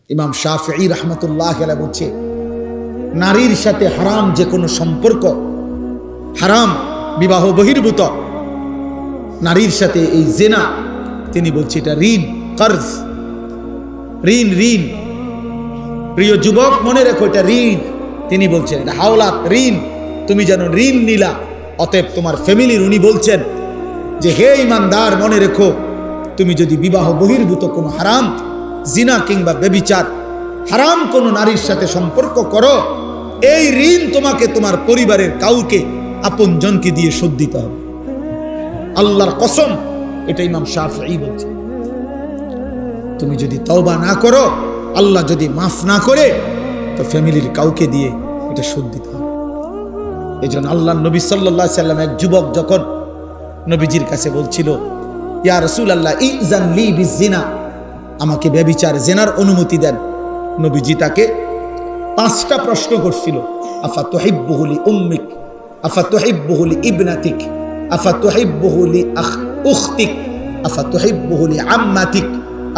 ইমাম শাফিঈ রাহমাতুল্লাহ আলাইহি বলছে, নারীর সাথে হারাম যে কোনো সম্পর্ক, হারাম বিবাহ বহির্ভূত নারীর সাথে এই জিনা, তিনি বলছে এটা ঋণ, কর্জ, ঋণ। ঋণ প্রিয় যুবক মনে রেখো, এটা ঋণ। তিনি বলছেন এটা হাওলাত, ঋণ। তুমি যেন ঋণ নিলা। অতএব তোমার ফ্যামিলির উনি বলছেন যে হে ইমানদার, মনে রেখো তুমি যদি বিবাহ বহির্ভূত কোনো হারাম, জিনা কিংবা ব্যভিচার, হারাম কোনো নারীর সাথে সম্পর্ক করো, এই ঋণ তোমাকে তোমার পরিবারের কাউকে আপনজনকে দিয়ে শোধ দিতে হবে। আল্লাহর কসম, এটা ইমাম শাফিঈ বলছে। তুমি যদি তওবা না করো, আল্লাহ যদি মাফ না করে, তো ফ্যামিলির কাউকে দিয়ে এটা শোধ দিতে হবে। এই জন্য আল্লাহ নবী সাল্লাল্লাহু আলাইহি সাল্লাম, এক যুবক যখন নবীজির কাছে বলছিল, ইয়া রাসূলুল্লাহ ইযান লি বিজিনা, আমাকে ব্যভিচার জেনার অনুমতি দেন, নবীজি তাকে 5টা প্রশ্ন করছিল। আফা তুহিব্বুহু লি উম্মিক, আফা তুহিব্বুহু লি ইবনাতিক, আফা তুহিব্বুহু লি উখতিক, আফা তুহিব্বুহু লি আম্মাতিক,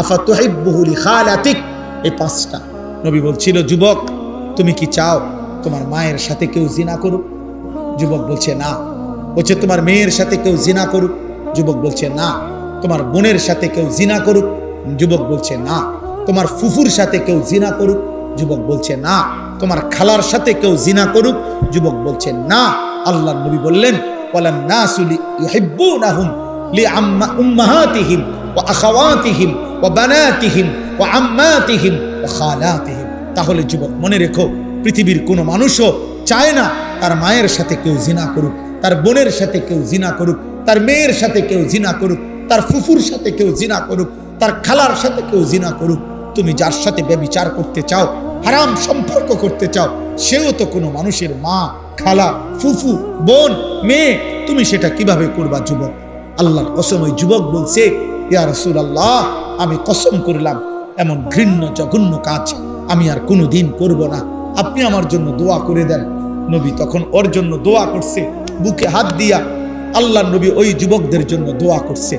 আফা তুহিব্বুহু লি খালাতিক। এই 5টা নবী বলছিল, যুবক তুমি কি চাও তোমার মায়ের সাথে কেউ জিনা করুক? যুবক বলছে না। বলছে তোমার মেয়ের সাথে কেউ জিনা করুক? যুবক বলছে না। তোমার বোনের সাথে কেউ জিনা করুক? যুবক বলছে না। তোমার ফুফুর সাথে কেউ জিনা করুক? যুবক বলছে না। তোমার খালার সাথে কেউ জিনা করুক? যুবক বলছে না। আল্লাহর নবী বললেন, ওয়ালান নাসু ইউহিব্বুনাহুম লিউম্মাহাতিহিম ওয়া আখাওয়াতিহিম ওয়া বানাতিহিম ওয়া আম্মাতিহিম ওয়া খালাতিহিম। তাহলে যুবক মনে রেখো, পৃথিবীর কোনো মানুষও চায় না তার মায়ের সাথে কেউ জিনা করুক, তার বোনের সাথে কেউ জিনা করুক, তার মেয়ের সাথে কেউ জিনা করুক, তার ফুফুর সাথে কেউ জিনা করুক, তার খালার সাথে কেউ জিনা করুক। তুমি যার সাথে ব্যভিচার করতে চাও, হারাম সম্পর্ক করতে চাও, সেও তো কোনো মানুষের মা, খালা, ফুফু, বোন, মেয়ে। তুমি সেটা কিভাবে করবা যুবক? আল্লাহর কসম, ওই যুবক বলছে, ইয়া রাসূলুল্লাহ আমি কসম করলাম এমন ঘৃণ্য জঘন্য কাজ আমি আর কোনোদিন করব না, আপনি আমার জন্য দোয়া করে দেন। নবী তখন ওর জন্য দোয়া করছে, বুকে হাত দিয়া। আল্লাহর নবী ওই যুবকদের জন্য দোয়া করছে।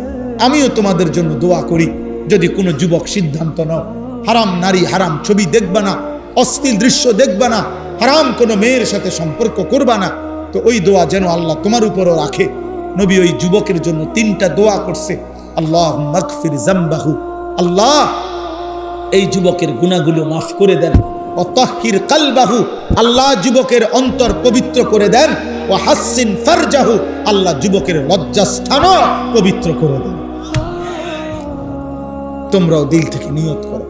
আমিও তোমাদের জন্য দোয়া করি, যদি কোনো যুবক সিদ্ধান্ত নাও হারাম নারী, হারাম ছবি দেখবা না, অশ্লীল দৃশ্য দেখবা না, হারাম কোনো মেয়ের সাথে সম্পর্ক করবা না, তো ওই দোয়া যেন আল্লাহ তোমার উপরও রাখে। নবী ওই যুবকের জন্য 3টা দোয়া করছে। আল্লাহুম্মা গফির যামবাহু, আল্লাহ এই যুবকের গুনাহগুলো মাফ করে দেন। ওয়া তাহহির কলবাহু, আল্লাহ যুবকের অন্তর পবিত্র করে দেন। ওয়া হাসসিন ফারজাহু, আল্লাহ যুবকের লজ্জাস্থানও পবিত্র করে দেন। তোমরাও দিল থেকে নিয়ত করো।